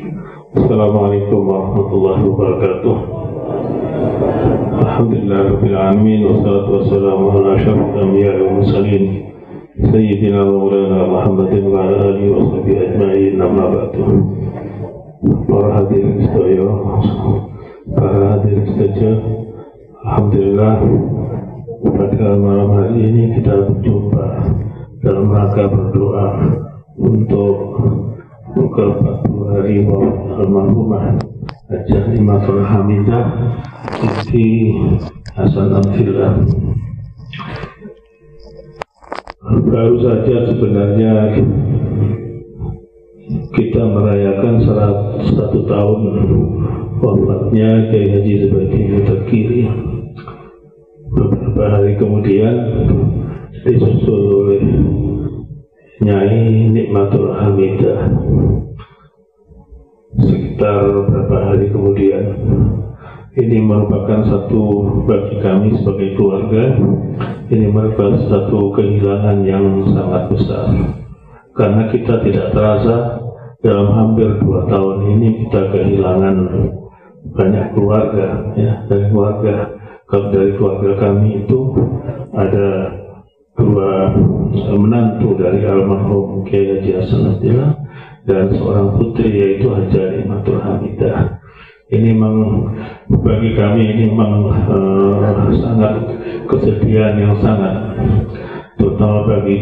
Assalamualaikum warahmatullahi wabarakatuh. Alhamdulillah rabbil alamin, wassalatu wassalamu ala asyrafil anbiya'i wal mursalin sayyidina wa maulana Muhammadin wa ala alihi wa sahbihi ajma'in, amma ba'du. Para hadirin sekalian, para hadirin saja, alhamdulillah pada malam hari ini kita berjumpa dalam rangka berdoa untuk ke-40 hari almarhumah Hajjah Imatul Hamidah Binti Hasan Al-Fillah. Baru saja sebenarnya kita merayakan 101 tahun wafatnya Kiai Haji Zubaidi Mutaqiri. Beberapa hari kemudian disusul oleh Nyai Nikmatul Hamidah. Sekitar beberapa hari kemudian, ini merupakan satu bagi kami sebagai keluarga, ini merupakan satu kehilangan yang sangat besar, karena kita tidak terasa dalam hampir 2 tahun ini kita kehilangan banyak keluarga, ya, dari keluarga. Kalau dari keluarga kami itu ada 2 menantu dari almarhum Kiai Haji Hasan Al-Fillah dan seorang putri yaitu Hajjah Imatul Hamidah. Ini memang bagi kami ini memang sangat kesedihan yang sangat, terutama bagi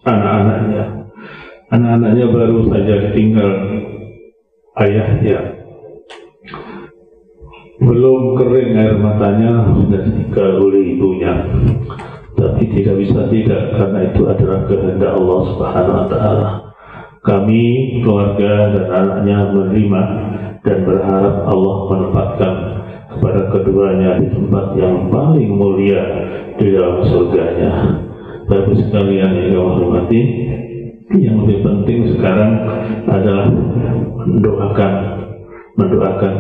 anak-anaknya. Anak-anaknya baru saja ditinggal ayahnya, belum kering air matanya sudah ditinggal oleh ibunya. Tapi tidak bisa tidak, karena itu adalah kehendak Allah Subhanahu wa Ta'ala. Kami, keluarga dan anaknya menerima dan berharap Allah menempatkan kepada keduanya di tempat yang paling mulia di dalam surganya. Bapak sekalian yang kami hormati, yang lebih penting sekarang adalah mendoakan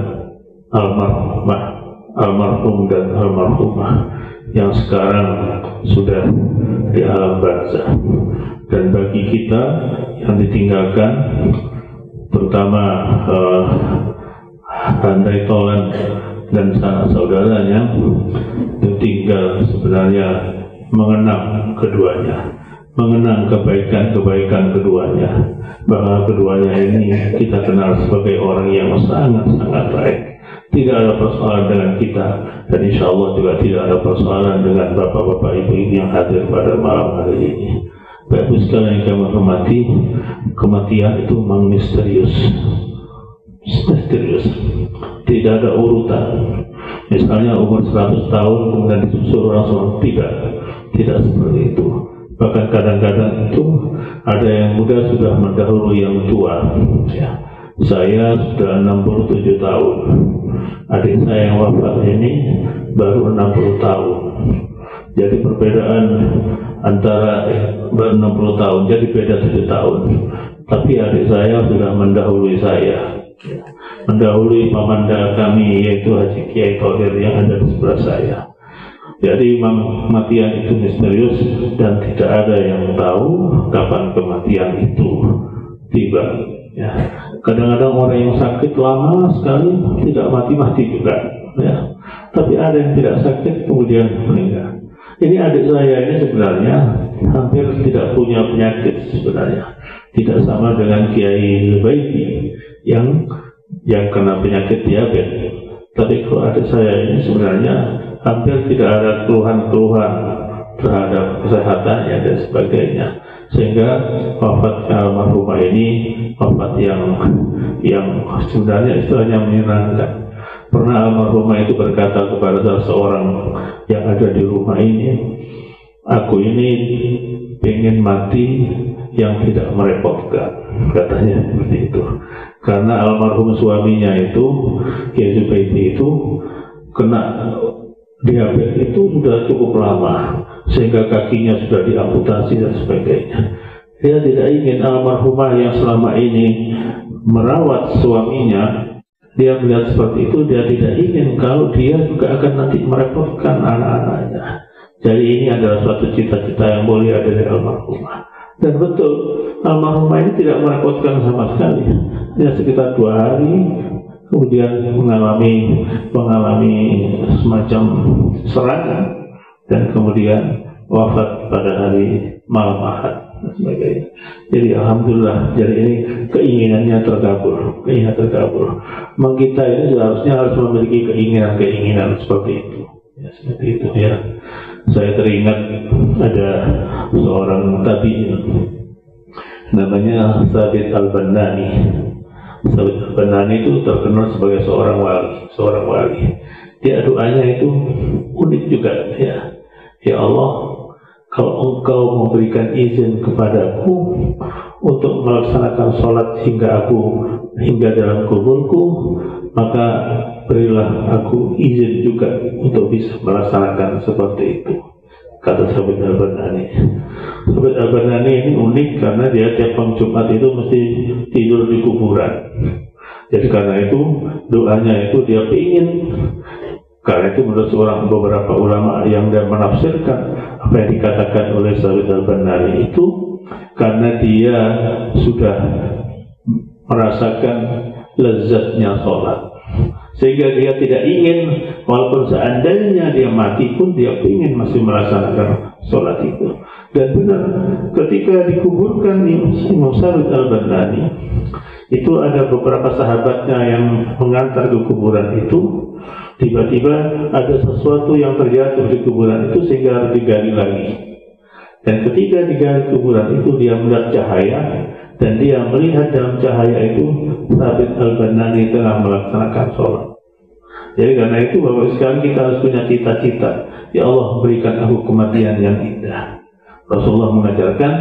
almarhum dan almarhumah yang sekarang sudah di alam barzah. Dan bagi kita yang ditinggalkan, terutama Handai Tolan dan sanak saudaranya, itu tinggal sebenarnya mengenang keduanya, mengenang kebaikan-kebaikan keduanya, bahwa keduanya ini kita kenal sebagai orang yang sangat-sangat baik. Tidak ada persoalan dengan kita, dan insya Allah juga tidak ada persoalan dengan bapak-bapak ibu yang hadir pada malam hari ini. Bapak sekalian yang kami hormati, kematian itu memang misterius, tidak ada urutan. Misalnya umur 100 tahun kemudian disusul langsung, tidak seperti itu. Bahkan kadang-kadang itu ada yang muda sudah mendahului yang tua, ya. Saya sudah 67 tahun, adik saya yang wafat ini baru 60 tahun. Jadi perbedaan antara 60 tahun, jadi beda 7 tahun. Tapi adik saya sudah mendahului saya, mendahului pamanda kami yaitu Haji Kiai Thohir yang ada di sebelah saya. Jadi kematian itu misterius dan tidak ada yang tahu kapan kematian itu tiba. Ya. Kadang-kadang orang yang sakit lama sekali tidak mati-mati juga, ya. Tapi ada yang tidak sakit kemudian meninggal. Ini adik saya ini sebenarnya hampir tidak punya penyakit sebenarnya, tidak sama dengan Kiai Zubaidi yang kena penyakit diabetes. Tapi kalau adik saya ini sebenarnya hampir tidak ada keluhan-keluhan terhadap kesehatannya dan sebagainya, sehingga wafat almarhumah ini wafat yang sebenarnya istilahnya menyenangkan. Pernah almarhumah itu berkata kepada salah seorang yang ada di rumah ini, aku ini ingin mati yang tidak merepotkan, katanya seperti itu. Karena almarhum suaminya itu, Kiai Zubaidi itu kena diabetes itu sudah cukup lama, sehingga kakinya sudah diamputasi dan sebagainya. Dia tidak ingin almarhumah yang selama ini merawat suaminya, dia melihat seperti itu, dia tidak ingin kalau dia juga akan nanti merepotkan anak-anaknya. Jadi ini adalah suatu cita-cita yang mulia dari almarhumah. Dan betul, almarhumah ini tidak merepotkan sama sekali, hanya sekitar 2 hari kemudian mengalami semacam serangan dan kemudian wafat pada hari malam Ahad dan sebagainya. Jadi alhamdulillah, jadi ini keinginannya terkabul. Memang kita ini seharusnya harus memiliki keinginan seperti itu. Ya, seperti itu ya. Saya teringat ada seorang tabi'in namanya Thabit Al-Bannani. Thabit Al-Bannani itu terkenal sebagai seorang wali. Dia doanya itu unik juga ya. Ya Allah, kalau Engkau memberikan izin kepadaku untuk melaksanakan sholat hingga dalam kuburku, maka berilah aku izin juga untuk bisa melaksanakan seperti itu, kata Thabit Al-Bannani. Thabit Al-Bannani ini unik karena dia tiap Jumat itu mesti tidur di kuburan. Jadi karena itu doanya itu dia ingin. Karena itu menurut beberapa ulama yang menafsirkan apa yang dikatakan oleh Thabit Al-Bannani itu karena dia sudah merasakan lezatnya sholat, sehingga dia tidak ingin, walaupun seandainya dia mati pun dia ingin masih melaksanakan sholat itu. Dan benar, ketika dikuburkan Imam Thabit Al-Bannani itu ada beberapa sahabatnya yang mengantar ke kuburan itu. Tiba-tiba ada sesuatu yang terjatuh di kuburan itu sehingga harus digali lagi. Dan ketika digali kuburan itu dia melihat cahaya, dan dia melihat dalam cahaya itu Thabit Al-Bannani tengah melaksanakan sholat. Jadi karena itu Bapak sekalian, kita harus punya cita-cita. Ya Allah, berikan aku kematian yang indah. Rasulullah mengajarkan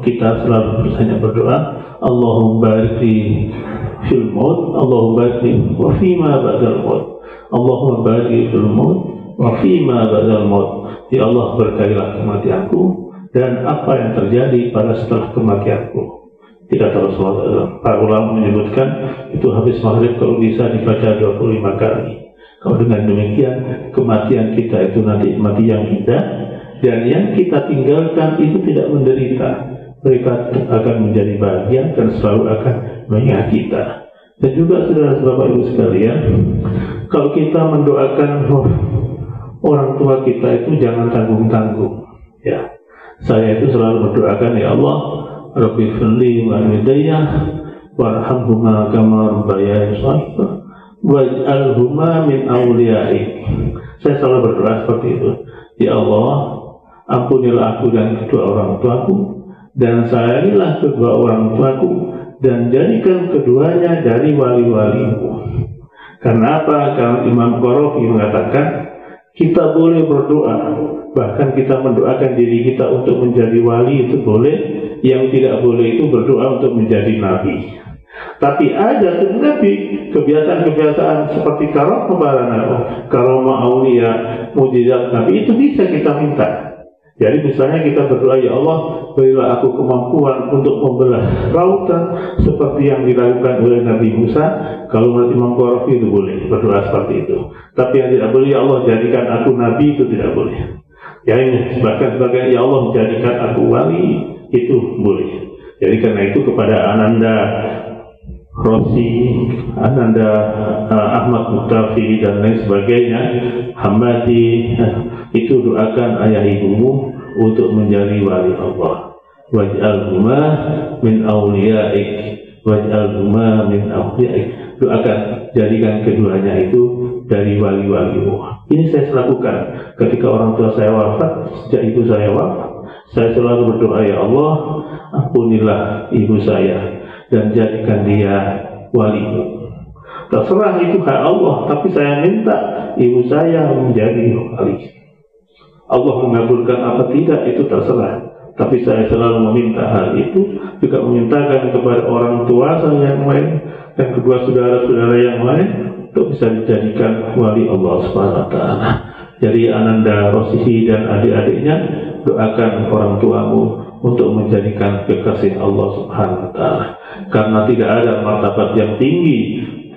kita selalu hanya berdoa, Allahumma barik fil maut, Allahumma barik wa fima ba'dal maut. Allahumma barik fil maut wa fima ba'dal maut. Ya Allah, berkahilah kematianku dan apa yang terjadi pada setelah kematianku. Tidak terus para ulama menyebutkan itu habis maghrib kalau bisa dibaca 25 kali. Kalau dengan demikian kematian kita itu nanti mati yang indah, dan yang kita tinggalkan itu tidak menderita. Mereka akan menjadi bahagia dan selalu akan mengingat kita. Dan juga saudara Bapak Ibu sekalian, kalau kita mendoakan orang tua kita itu jangan tanggung-tanggung. Ya, saya itu selalu berdoakan, ya Allah, Rabbi firli walidayya warhamhuma kama rabbayani shaghira waj'alhuma min awliyaik. Saya selalu berdoa seperti itu. Ya Allah, ampunilah aku dan kedua orang tuaku, dan sayangilah kedua orang tuaku, dan jadikan keduanya dari wali-walimu. Karena apa? Karena Imam Qarafi mengatakan kita boleh berdoa, bahkan kita mendoakan diri kita untuk menjadi wali itu boleh. Yang tidak boleh itu berdoa untuk menjadi nabi. Tapi ada nabi kebiasaan-kebiasaan seperti karomah aulia, mujizat nabi itu bisa kita minta. Jadi misalnya kita berdoa, ya Allah, berilah aku kemampuan untuk membelah lautan seperti yang dilakukan oleh Nabi Musa. Kalau menurut Imam Qarafi itu boleh berdoa seperti itu. Tapi yang tidak boleh, ya Allah jadikan aku nabi, itu tidak boleh. Ya ini bahkan sebagai ya Allah jadikan aku wali, itu boleh. Jadi karena itu kepada Ananda Rosi, Ananda Ahmad Muqtafi dan lain sebagainya, Hamadi, itu doakan ayah ibumu untuk menjadi wali Allah. Waj'alhuma min awliyaik, waj'alhuma min awliyaik. Doakan, jadikan keduanya itu dari wali-walimu. Ini saya lakukan ketika orang tua saya wafat, sejak ibu saya wafat. Saya selalu berdoa, ya Allah, ampunilah ibu saya dan jadikan dia walimu. Terserah itu hak Allah, tapi saya minta ibu saya menjadi wali. Allah mengabulkan apa tidak itu terserah, tapi saya selalu meminta hal itu. Juga memintakan kepada orang tua saya yang lain dan kedua saudara-saudara yang lain untuk bisa dijadikan wali Allah Subhanahu wa Ta'ala. Jadi Ananda Rosihi dan adik-adiknya, doakan orang tuamu untuk menjadikan kekasih Allah Subhanahu wa Ta'ala. Karena tidak ada martabat yang tinggi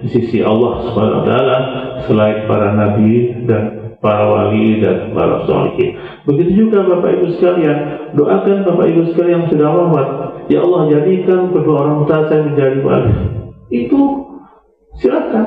di sisi Allah Subhanahu wa Ta'ala selain para nabi dan para wali dan para sholihin. Begitu juga Bapak Ibu sekalian, doakan Bapak Ibu sekalian yang sudah wafat, ya Allah jadikan kedua orang tua saya menjadi wali. Itu silakan.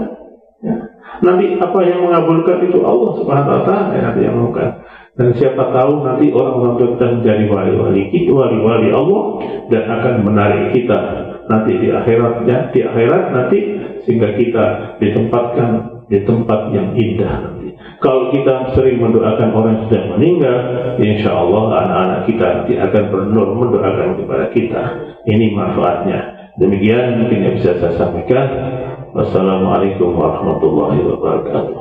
Ya. Nanti apa yang mengabulkan itu Allah Subhanahu Wa Taala nanti yang melakukan. Dan siapa tahu nanti orang-orang tua kita menjadi wali-wali kita, wali-wali Allah, dan akan menarik kita nanti di akhiratnya, di akhirat nanti, sehingga kita ditempatkan di tempat yang indah nanti. Kalau kita sering mendoakan orang yang sudah meninggal, insya Allah anak-anak kita nanti akan bernur mendoakan kepada kita. Ini manfaatnya. Demikian mungkin yang bisa saya sampaikan. Wassalamualaikum warahmatullahi wabarakatuh.